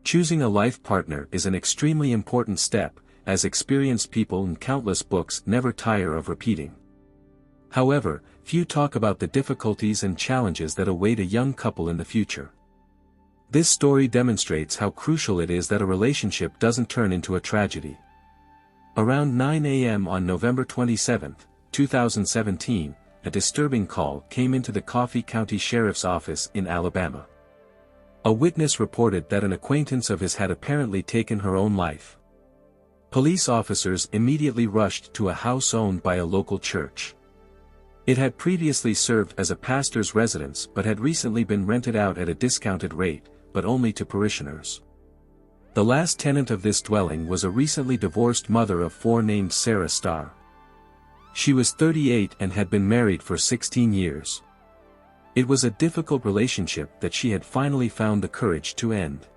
Choosing a life partner is an extremely important step, as experienced people in countless books never tire of repeating. However, few talk about the difficulties and challenges that await a young couple in the future. This story demonstrates how crucial it is that a relationship doesn't turn into a tragedy. Around 9 a.m. on November 27, 2017, a disturbing call came into the Coffee County Sheriff's Office in Alabama. A witness reported that an acquaintance of his had apparently taken her own life. Police officers immediately rushed to a house owned by a local church. It had previously served as a pastor's residence but had recently been rented out at a discounted rate, but only to parishioners. The last tenant of this dwelling was a recently divorced mother of 4 named Sarah Starr. She was 38 and had been married for 16 years. It was a difficult relationship that she had finally found the courage to end.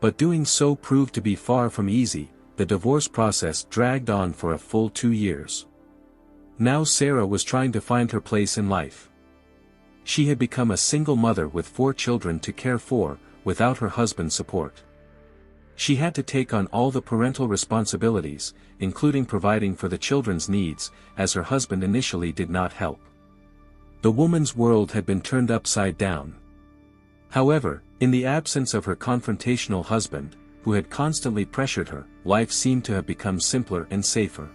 But doing so proved to be far from easy. The divorce process dragged on for a full 2 years. Now Sarah was trying to find her place in life. She had become a single mother with 4 children to care for, without her husband's support. She had to take on all the parental responsibilities, including providing for the children's needs, as her husband initially did not help. The woman's world had been turned upside down. However, in the absence of her confrontational husband, who had constantly pressured her, life seemed to have become simpler and safer.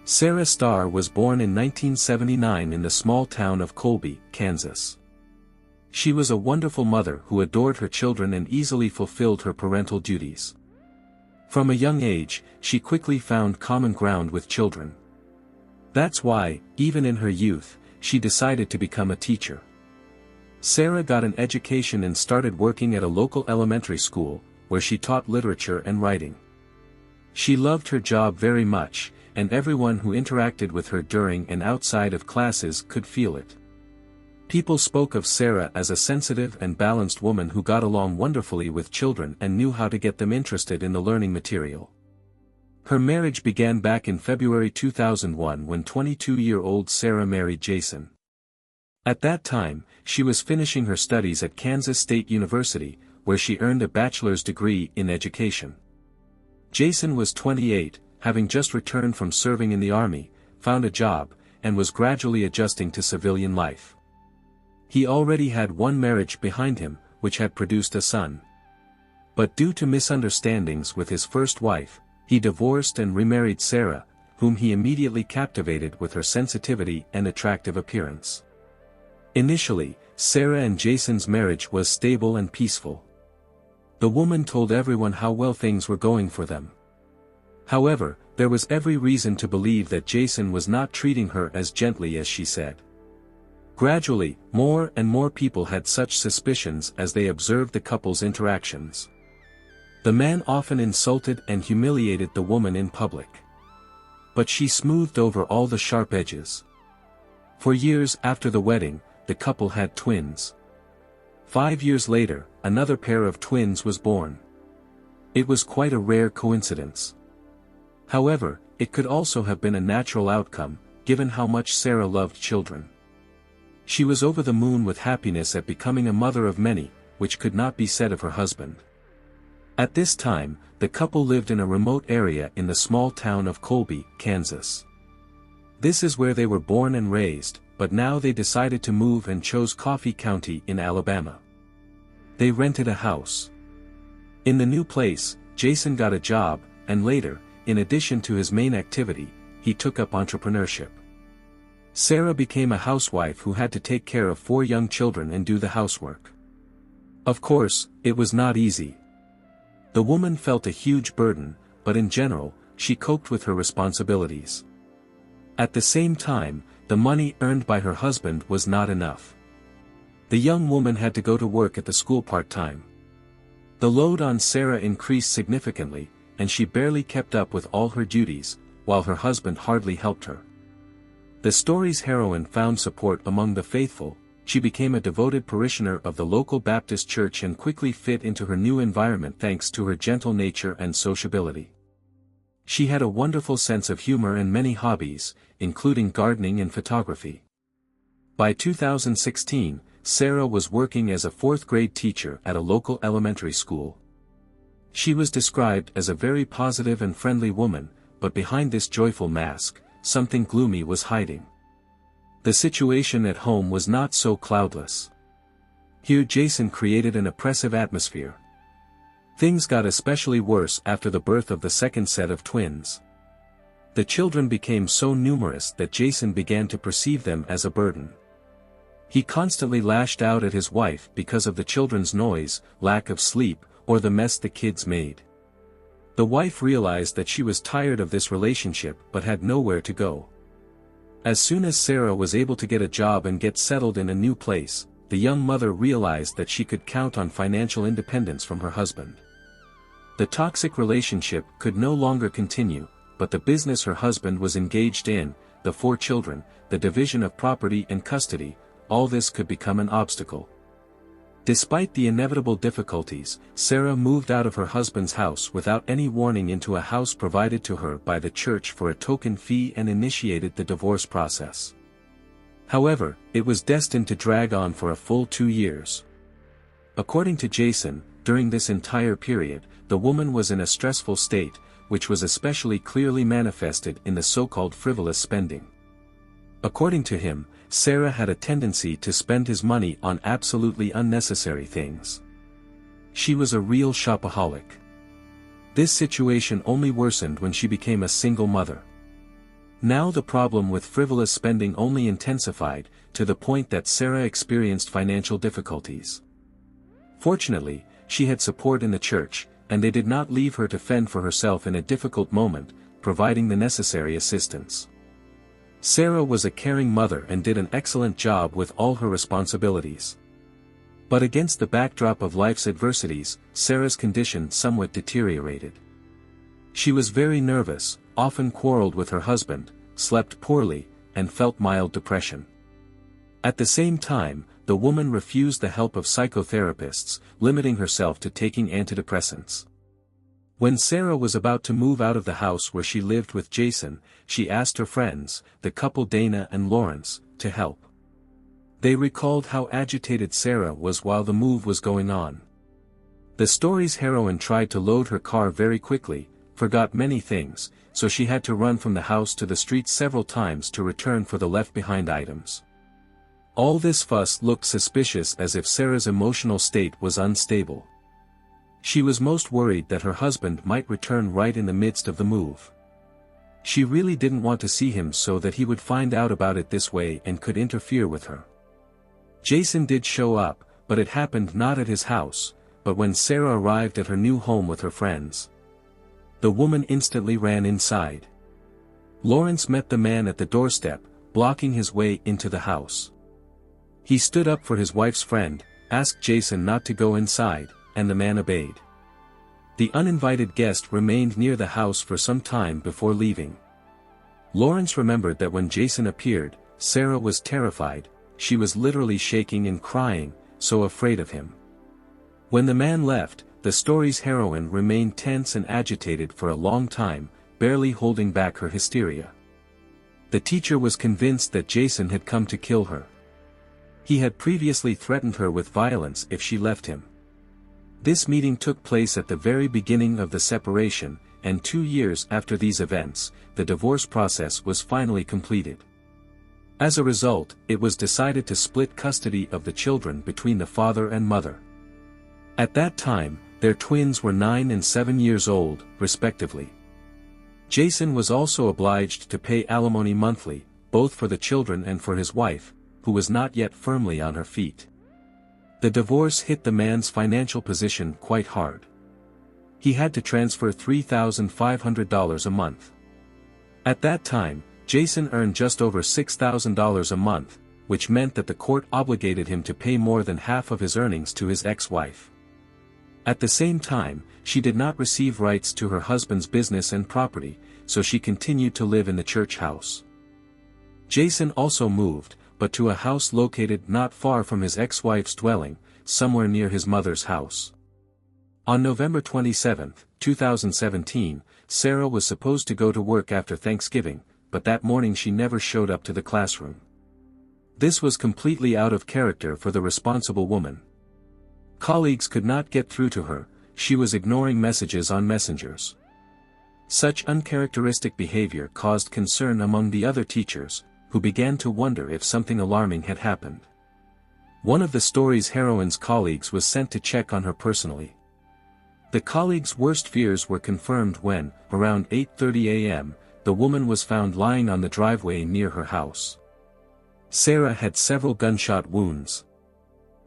Sarah Starr was born in 1979 in the small town of Colby, Kansas. She was a wonderful mother who adored her children and easily fulfilled her parental duties. From a young age, she quickly found common ground with children. That's why, even in her youth, she decided to become a teacher. Sarah got an education and started working at a local elementary school, where she taught literature and writing. She loved her job very much, and everyone who interacted with her during and outside of classes could feel it. People spoke of Sarah as a sensitive and balanced woman who got along wonderfully with children and knew how to get them interested in the learning material. Her marriage began back in February 2001 when 22-year-old Sarah married Jason. At that time, she was finishing her studies at Kansas State University, where she earned a bachelor's degree in education. Jason was 28, having just returned from serving in the Army, found a job, and was gradually adjusting to civilian life. He already had one marriage behind him, which had produced a son. But due to misunderstandings with his first wife, he divorced and remarried Sarah, whom he immediately captivated with her sensitivity and attractive appearance. Initially, Sarah and Jason's marriage was stable and peaceful. The woman told everyone how well things were going for them. However, there was every reason to believe that Jason was not treating her as gently as she said. Gradually, more and more people had such suspicions as they observed the couple's interactions. The man often insulted and humiliated the woman in public. But she smoothed over all the sharp edges. For years after the wedding, the couple had twins. 5 years later, another pair of twins was born. It was quite a rare coincidence. However, it could also have been a natural outcome, given how much Sarah loved children. She was over the moon with happiness at becoming a mother of many, which could not be said of her husband. At this time, the couple lived in a remote area in the small town of Colby, Kansas. This is where they were born and raised, but now they decided to move and chose Coffee County in Alabama. They rented a house. In the new place, Jason got a job, and later, in addition to his main activity, he took up entrepreneurship. Sarah became a housewife who had to take care of 4 young children and do the housework. Of course, it was not easy. The woman felt a huge burden, but in general, she coped with her responsibilities. At the same time, the money earned by her husband was not enough. The young woman had to go to work at the school part-time. The load on Sarah increased significantly, and she barely kept up with all her duties, while her husband hardly helped her. The story's heroine found support among the faithful. She became a devoted parishioner of the local Baptist church and quickly fit into her new environment thanks to her gentle nature and sociability. She had a wonderful sense of humor and many hobbies, including gardening and photography. By 2016, Sarah was working as a 4th-grade teacher at a local elementary school. She was described as a very positive and friendly woman, but behind this joyful mask, something gloomy was hiding. The situation at home was not so cloudless. Here Jason created an oppressive atmosphere. Things got especially worse after the birth of the second set of twins. The children became so numerous that Jason began to perceive them as a burden. He constantly lashed out at his wife because of the children's noise, lack of sleep, or the mess the kids made. The wife realized that she was tired of this relationship but had nowhere to go. As soon as Sarah was able to get a job and get settled in a new place, the young mother realized that she could count on financial independence from her husband. The toxic relationship could no longer continue, but the business her husband was engaged in, the 4 children, the division of property and custody, all this could become an obstacle. Despite the inevitable difficulties, Sarah moved out of her husband's house without any warning into a house provided to her by the church for a token fee and initiated the divorce process. However, it was destined to drag on for a full 2 years. According to Jason, during this entire period, the woman was in a stressful state, which was especially clearly manifested in the so-called frivolous spending. According to him, Sarah had a tendency to spend his money on absolutely unnecessary things. She was a real shopaholic. This situation only worsened when she became a single mother. Now the problem with frivolous spending only intensified, to the point that Sarah experienced financial difficulties. Fortunately, she had support in the church, and they did not leave her to fend for herself in a difficult moment, providing the necessary assistance. Sarah was a caring mother and did an excellent job with all her responsibilities. But against the backdrop of life's adversities, Sarah's condition somewhat deteriorated. She was very nervous, often quarreled with her husband, slept poorly, and felt mild depression. At the same time, the woman refused the help of psychotherapists, limiting herself to taking antidepressants. When Sarah was about to move out of the house where she lived with Jason, she asked her friends, the couple Dana and Lawrence, to help. They recalled how agitated Sarah was while the move was going on. The story's heroine tried to load her car very quickly, forgot many things, so she had to run from the house to the street several times to return for the left-behind items. All this fuss looked suspicious, as if Sarah's emotional state was unstable. She was most worried that her husband might return right in the midst of the move. She really didn't want to see him so that he would find out about it this way and could interfere with her. Jason did show up, but it happened not at his house, but when Sarah arrived at her new home with her friends. The woman instantly ran inside. Lawrence met the man at the doorstep, blocking his way into the house. He stood up for his wife's friend, asked Jason not to go inside, and the man obeyed. The uninvited guest remained near the house for some time before leaving. Lawrence remembered that when Jason appeared, Sarah was terrified, she was literally shaking and crying, so afraid of him. When the man left, the story's heroine remained tense and agitated for a long time, barely holding back her hysteria. The teacher was convinced that Jason had come to kill her. He had previously threatened her with violence if she left him. This meeting took place at the very beginning of the separation, and 2 years after these events, the divorce process was finally completed. As a result, it was decided to split custody of the children between the father and mother. At that time, their twins were 9 and 7 years old, respectively. Jason was also obliged to pay alimony monthly, both for the children and for his wife, who was not yet firmly on her feet. The divorce hit the man's financial position quite hard. He had to transfer $3,500 a month. At that time, Jason earned just over $6,000 a month, which meant that the court obligated him to pay more than half of his earnings to his ex-wife. At the same time, she did not receive rights to her husband's business and property, so she continued to live in the church house. Jason also moved, but to a house located not far from his ex-wife's dwelling, somewhere near his mother's house. On November 27, 2017, Sarah was supposed to go to work after Thanksgiving, but that morning she never showed up to the classroom. This was completely out of character for the responsible woman. Colleagues could not get through to her, she was ignoring messages on messengers. Such uncharacteristic behavior caused concern among the other teachers, who began to wonder if something alarming had happened. One of the story's heroine's colleagues was sent to check on her personally. The colleague's worst fears were confirmed when, around 8:30 a.m., the woman was found lying on the driveway near her house. Sarah had several gunshot wounds.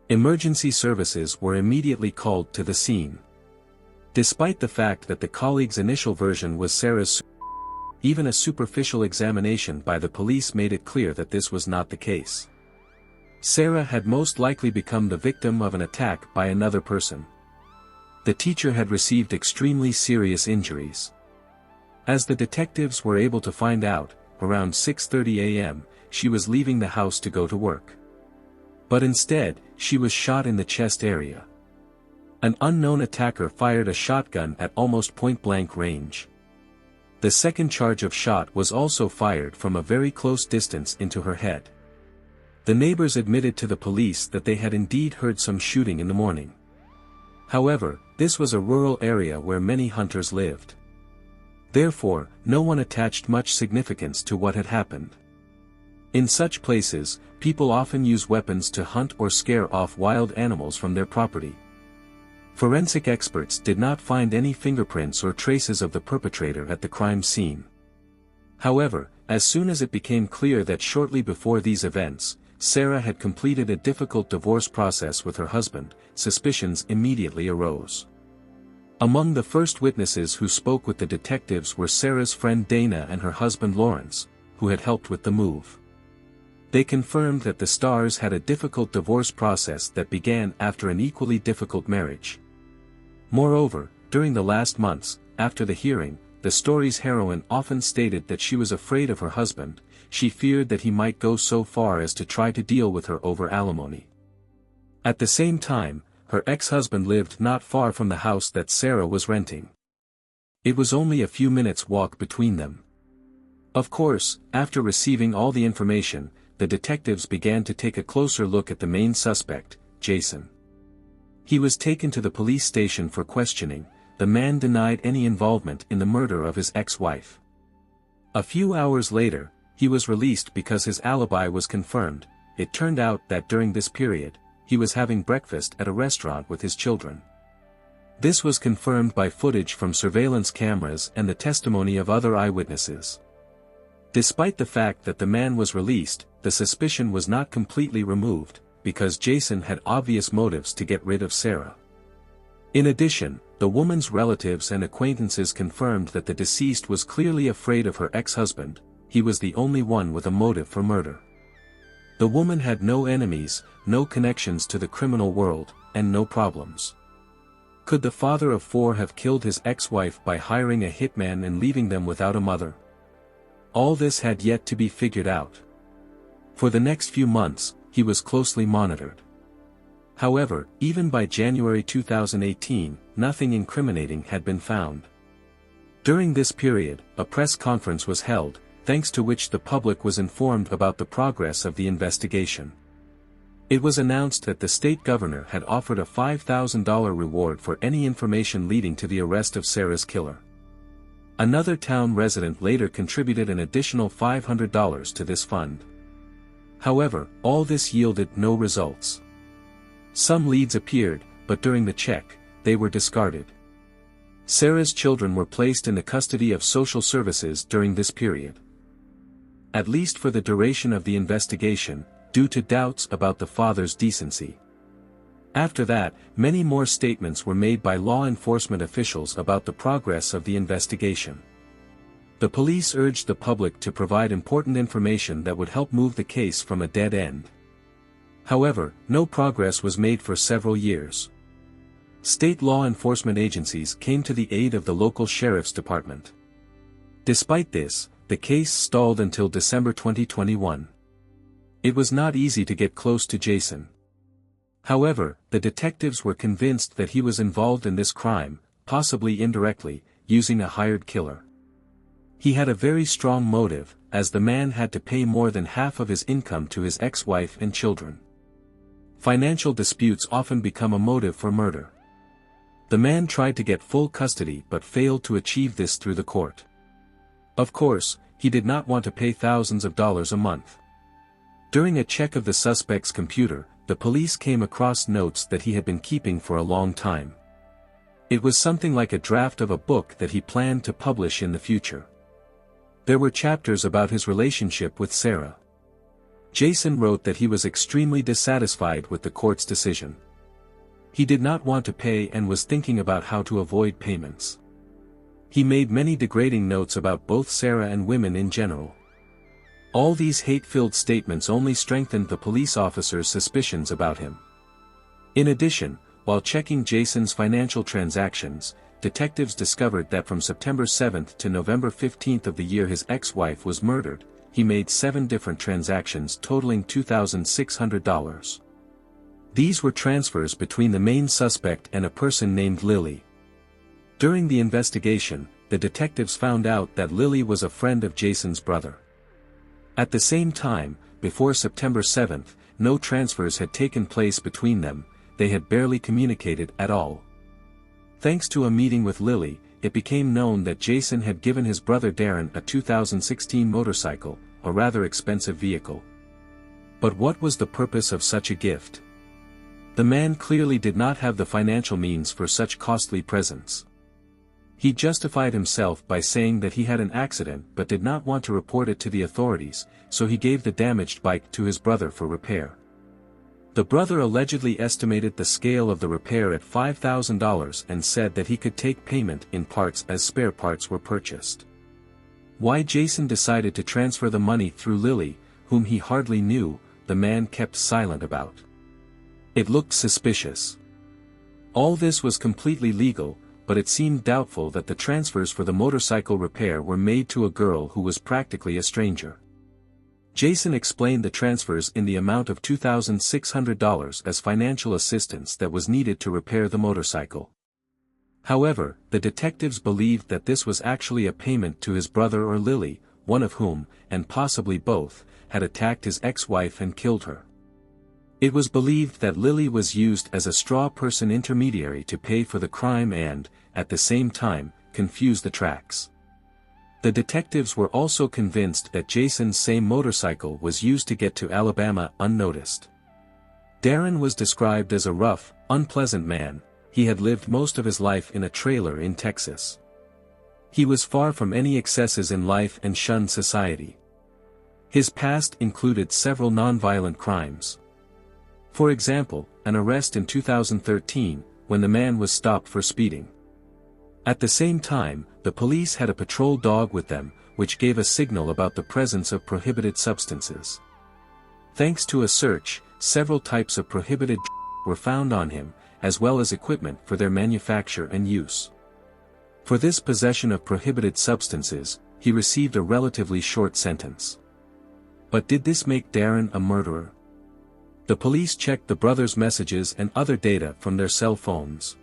Emergency services were immediately called to the scene. Despite the fact that the colleague's initial version was Sarah's, even a superficial examination by the police made it clear that this was not the case. Sarah had most likely become the victim of an attack by another person. The teacher had received extremely serious injuries. As the detectives were able to find out, around 6:30 a.m., she was leaving the house to go to work. But instead, she was shot in the chest area. An unknown attacker fired a shotgun at almost point-blank range. The second charge of shot was also fired from a very close distance into her head. The neighbors admitted to the police that they had indeed heard some shooting in the morning. However, this was a rural area where many hunters lived. Therefore, no one attached much significance to what had happened. In such places, people often use weapons to hunt or scare off wild animals from their property. Forensic experts did not find any fingerprints or traces of the perpetrator at the crime scene. However, as soon as it became clear that shortly before these events, Sarah had completed a difficult divorce process with her husband, suspicions immediately arose. Among the first witnesses who spoke with the detectives were Sarah's friend Dana and her husband Lawrence, who had helped with the move. They confirmed that the Starrs had a difficult divorce process that began after an equally difficult marriage. Moreover, during the last months, after the hearing, the story's heroine often stated that she was afraid of her husband. She feared that he might go so far as to try to deal with her over alimony. At the same time, her ex-husband lived not far from the house that Sarah was renting. It was only a few minutes' walk between them. Of course, after receiving all the information, the detectives began to take a closer look at the main suspect, Jason. He was taken to the police station for questioning. The man denied any involvement in the murder of his ex-wife. A few hours later, he was released because his alibi was confirmed. It turned out that during this period, he was having breakfast at a restaurant with his children. This was confirmed by footage from surveillance cameras and the testimony of other eyewitnesses. Despite the fact that the man was released, the suspicion was not completely removed, because Jason had obvious motives to get rid of Sarah. In addition, the woman's relatives and acquaintances confirmed that the deceased was clearly afraid of her ex-husband. He was the only one with a motive for murder. The woman had no enemies, no connections to the criminal world, and no problems. Could the father of four have killed his ex-wife by hiring a hitman and leaving them without a mother? All this had yet to be figured out. For the next few months, he was closely monitored. However, even by January 2018, nothing incriminating had been found. During this period, a press conference was held, thanks to which the public was informed about the progress of the investigation. It was announced that the state governor had offered a $5,000 reward for any information leading to the arrest of Sarah's killer. Another town resident later contributed an additional $500 to this fund. However, all this yielded no results. Some leads appeared, but during the check, they were discarded. Sarah's children were placed in the custody of social services during this period. At least for the duration of the investigation, due to doubts about the father's decency. After that, many more statements were made by law enforcement officials about the progress of the investigation. The police urged the public to provide important information that would help move the case from a dead end. However, no progress was made for several years. State law enforcement agencies came to the aid of the local sheriff's department. Despite this, the case stalled until December 2021. It was not easy to get close to Jason. However, the detectives were convinced that he was involved in this crime, possibly indirectly, using a hired killer. He had a very strong motive, as the man had to pay more than half of his income to his ex-wife and children. Financial disputes often become a motive for murder. The man tried to get full custody but failed to achieve this through the court. Of course, he did not want to pay thousands of dollars a month. During a check of the suspect's computer, the police came across notes that he had been keeping for a long time. It was something like a draft of a book that he planned to publish in the future. There were chapters about his relationship with Sarah. Jason wrote that he was extremely dissatisfied with the court's decision. He did not want to pay and was thinking about how to avoid payments. He made many degrading notes about both Sarah and women in general. All these hate-filled statements only strengthened the police officer's suspicions about him. In addition, while checking Jason's financial transactions, detectives discovered that from September 7 to November 15 of the year his ex-wife was murdered, he made 7 different transactions totaling $2,600. These were transfers between the main suspect and a person named Lily. During the investigation, the detectives found out that Lily was a friend of Jason's brother. At the same time, before September 7, no transfers had taken place between them, they had barely communicated at all. Thanks to a meeting with Lily, it became known that Jason had given his brother Darren a 2016 motorcycle, a rather expensive vehicle. But what was the purpose of such a gift? The man clearly did not have the financial means for such costly presents. He justified himself by saying that he had an accident but did not want to report it to the authorities, so he gave the damaged bike to his brother for repair. The brother allegedly estimated the scale of the repair at $5,000 and said that he could take payment in parts as spare parts were purchased. Why Jason decided to transfer the money through Lily, whom he hardly knew, the man kept silent about. It looked suspicious. All this was completely legal, but it seemed doubtful that the transfers for the motorcycle repair were made to a girl who was practically a stranger. Jason explained the transfers in the amount of $2,600 as financial assistance that was needed to repair the motorcycle. However, the detectives believed that this was actually a payment to his brother or Lily, one of whom, and possibly both, had attacked his ex-wife and killed her. It was believed that Lily was used as a straw-person intermediary to pay for the crime and, at the same time, confuse the tracks. The detectives were also convinced that Jason's same motorcycle was used to get to Alabama unnoticed. Darren was described as a rough, unpleasant man. He had lived most of his life in a trailer in Texas. He was far from any excesses in life and shunned society. His past included several nonviolent crimes. For example, an arrest in 2013, when the man was stopped for speeding. At the same time, the police had a patrol dog with them, which gave a signal about the presence of prohibited substances. Thanks to a search, several types of prohibited were found on him, as well as equipment for their manufacture and use. For this possession of prohibited substances, he received a relatively short sentence. But did this make Darren a murderer? The police checked the brothers' messages and other data from their cell phones.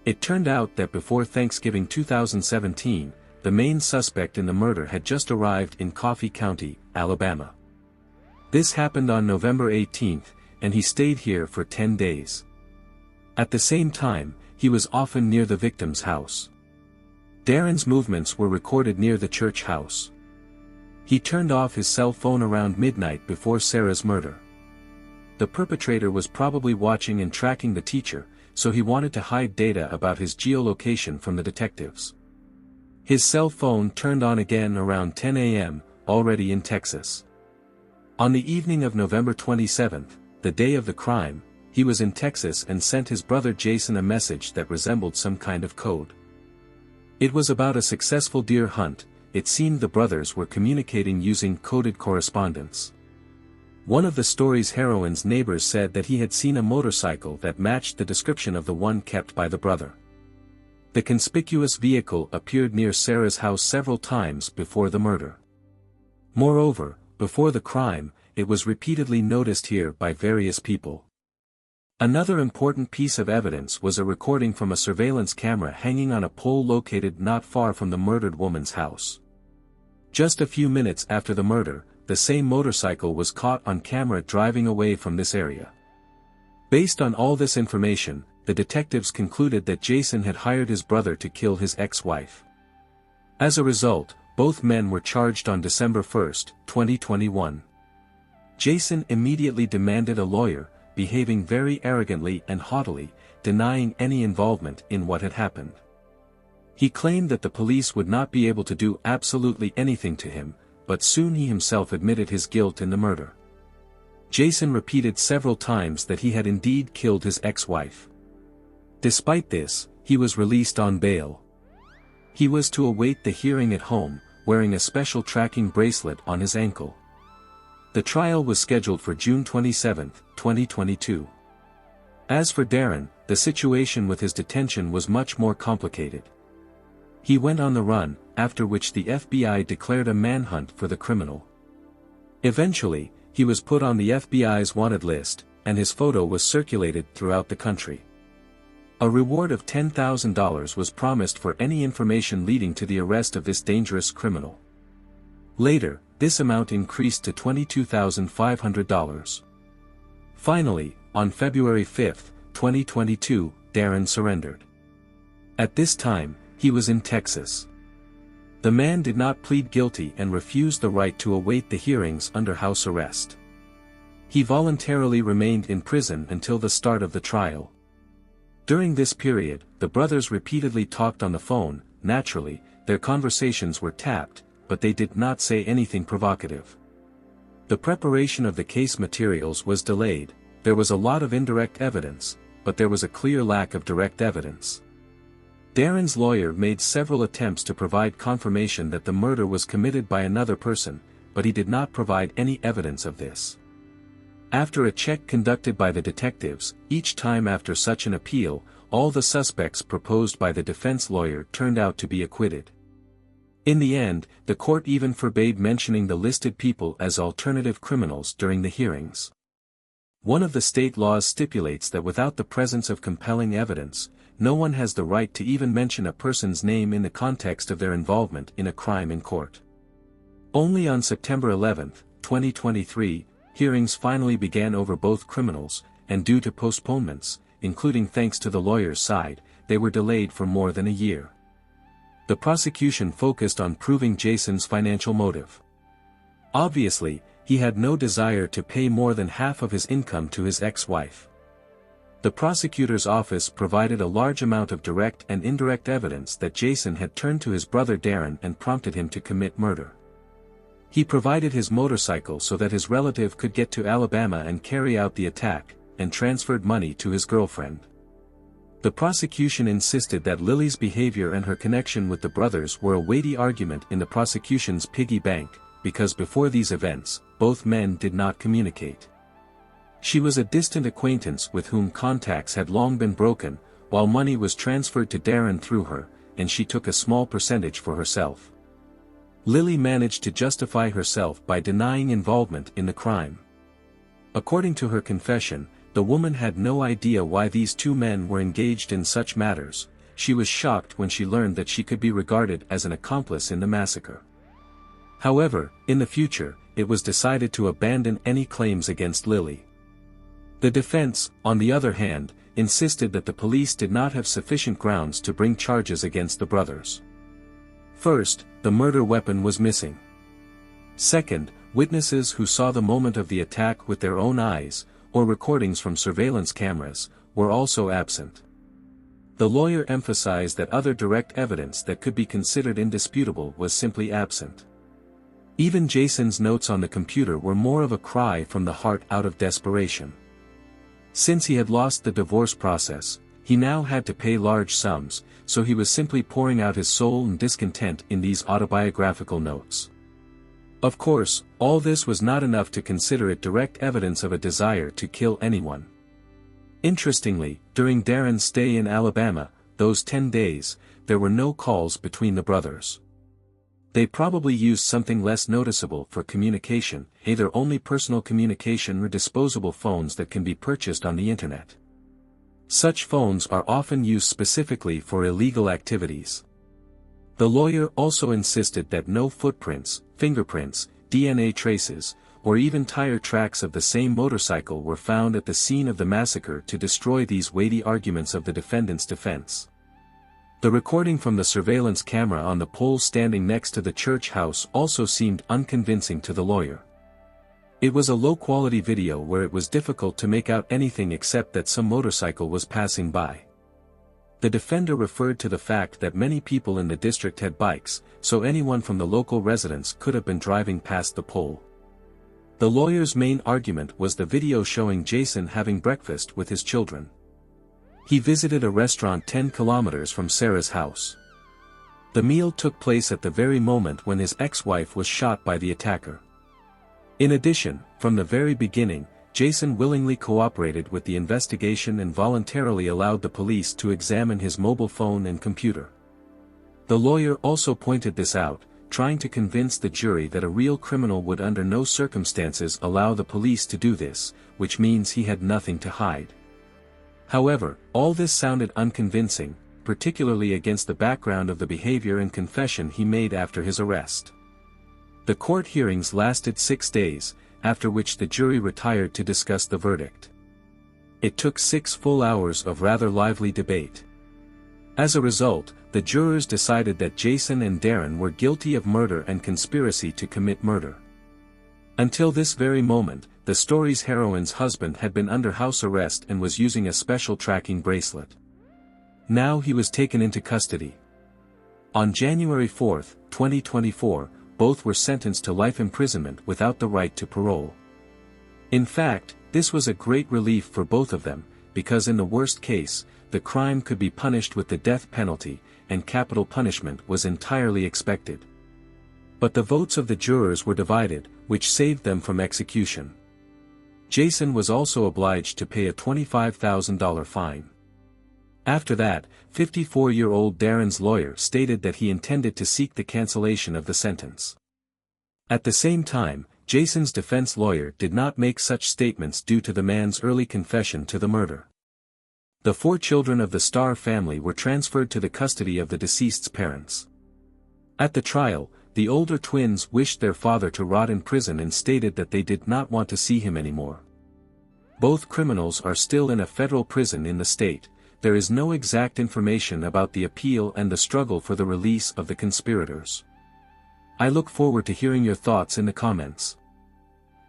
It turned out that before Thanksgiving 2017, the main suspect in the murder had just arrived in Coffee County, Alabama. This happened on November 18, and he stayed here for 10 days. At the same time, he was often near the victim's house. Darren's movements were recorded near the church house. He turned off his cell phone around midnight before Sarah's murder. The perpetrator was probably watching and tracking the teacher, so he wanted to hide data about his geolocation from the detectives. His cell phone turned on again around 10 a.m., already in Texas. On the evening of November 27, the day of the crime, he was in Texas and sent his brother Jason a message that resembled some kind of code. It was about a successful deer hunt. It seemed the brothers were communicating using coded correspondence. One of the story's heroine's neighbors said that he had seen a motorcycle that matched the description of the one kept by the brother. The conspicuous vehicle appeared near Sarah's house several times before the murder. Moreover, before the crime, it was repeatedly noticed here by various people. Another important piece of evidence was a recording from a surveillance camera hanging on a pole located not far from the murdered woman's house. Just a few minutes after the murder, the same motorcycle was caught on camera driving away from this area. Based on all this information, the detectives concluded that Jason had hired his brother to kill his ex-wife. As a result, both men were charged on December 1, 2021. Jason immediately demanded a lawyer, behaving very arrogantly and haughtily, denying any involvement in what had happened. He claimed that the police would not be able to do absolutely anything to him, but soon he himself admitted his guilt in the murder. Jason repeated several times that he had indeed killed his ex-wife. Despite this, he was released on bail. He was to await the hearing at home, wearing a special tracking bracelet on his ankle. The trial was scheduled for June 27, 2022. As for Darren, the situation with his detention was much more complicated. He went on the run, after which the FBI declared a manhunt for the criminal. Eventually, he was put on the FBI's wanted list, and his photo was circulated throughout the country. A reward of $10,000 was promised for any information leading to the arrest of this dangerous criminal. Later, this amount increased to $22,500. Finally, on February 5, 2022, Darren surrendered. At this time, he was in Texas. The man did not plead guilty and refused the right to await the hearings under house arrest. He voluntarily remained in prison until the start of the trial. During this period, the brothers repeatedly talked on the phone. Naturally, their conversations were tapped, but they did not say anything provocative. The preparation of the case materials was delayed. There was a lot of indirect evidence, but there was a clear lack of direct evidence. Darren's lawyer made several attempts to provide confirmation that the murder was committed by another person, but he did not provide any evidence of this. After a check conducted by the detectives, each time after such an appeal, all the suspects proposed by the defense lawyer turned out to be acquitted. In the end, the court even forbade mentioning the listed people as alternative criminals during the hearings. One of the state laws stipulates that without the presence of compelling evidence, no one has the right to even mention a person's name in the context of their involvement in a crime in court. Only on September 11, 2023, hearings finally began over both criminals, and due to postponements, including thanks to the lawyer's side, they were delayed for more than a year. The prosecution focused on proving Jason's financial motive. Obviously, he had no desire to pay more than half of his income to his ex-wife. The prosecutor's office provided a large amount of direct and indirect evidence that Jason had turned to his brother Darren and prompted him to commit murder. He provided his motorcycle so that his relative could get to Alabama and carry out the attack, and transferred money to his girlfriend. The prosecution insisted that Lily's behavior and her connection with the brothers were a weighty argument in the prosecution's piggy bank, because before these events, both men did not communicate. She was a distant acquaintance with whom contacts had long been broken, while money was transferred to Darren through her, and she took a small percentage for herself. Lily managed to justify herself by denying involvement in the crime. According to her confession, the woman had no idea why these two men were engaged in such matters. She was shocked when she learned that she could be regarded as an accomplice in the massacre. However, in the future, it was decided to abandon any claims against Lily. The defense, on the other hand, insisted that the police did not have sufficient grounds to bring charges against the brothers. First, the murder weapon was missing. Second, witnesses who saw the moment of the attack with their own eyes, or recordings from surveillance cameras, were also absent. The lawyer emphasized that other direct evidence that could be considered indisputable was simply absent. Even Jason's notes on the computer were more of a cry from the heart out of desperation. Since he had lost the divorce process, he now had to pay large sums, so he was simply pouring out his soul and discontent in these autobiographical notes. Of course, all this was not enough to consider it direct evidence of a desire to kill anyone. Interestingly, during Darren's stay in Alabama, those 10 days, there were no calls between the brothers. They probably used something less noticeable for communication, either only personal communication or disposable phones that can be purchased on the internet. Such phones are often used specifically for illegal activities. The lawyer also insisted that no footprints, fingerprints, DNA traces, or even tire tracks of the same motorcycle were found at the scene of the massacre to destroy these weighty arguments of the defendant's defense. The recording from the surveillance camera on the pole standing next to the church house also seemed unconvincing to the lawyer. It was a low-quality video where it was difficult to make out anything except that some motorcycle was passing by. The defender referred to the fact that many people in the district had bikes, so anyone from the local residents could have been driving past the pole. The lawyer's main argument was the video showing Jason having breakfast with his children. He visited a restaurant 10 kilometers from Sarah's house. The meal took place at the very moment when his ex-wife was shot by the attacker. In addition, from the very beginning, Jason willingly cooperated with the investigation and voluntarily allowed the police to examine his mobile phone and computer. The lawyer also pointed this out, trying to convince the jury that a real criminal would under no circumstances allow the police to do this, which means he had nothing to hide. However, all this sounded unconvincing, particularly against the background of the behavior and confession he made after his arrest. The court hearings lasted 6 days, after which the jury retired to discuss the verdict. It took 6 full hours of rather lively debate. As a result, the jurors decided that Jason and Darren were guilty of murder and conspiracy to commit murder. Until this very moment, the story's heroine's husband had been under house arrest and was using a special tracking bracelet. Now he was taken into custody. On January 4, 2024, both were sentenced to life imprisonment without the right to parole. In fact, this was a great relief for both of them, because in the worst case, the crime could be punished with the death penalty, and capital punishment was entirely expected. But the votes of the jurors were divided, which saved them from execution. Jason was also obliged to pay a $25,000 fine. After that, 54-year-old Darren's lawyer stated that he intended to seek the cancellation of the sentence. At the same time, Jason's defense lawyer did not make such statements due to the man's early confession to the murder. The 4 children of the Starr family were transferred to the custody of the deceased's parents. At the trial, the older twins wished their father to rot in prison and stated that they did not want to see him anymore. Both criminals are still in a federal prison in the state. There is no exact information about the appeal and the struggle for the release of the conspirators. I look forward to hearing your thoughts in the comments.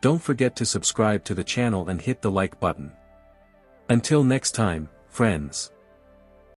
Don't forget to subscribe to the channel and hit the like button. Until next time, friends.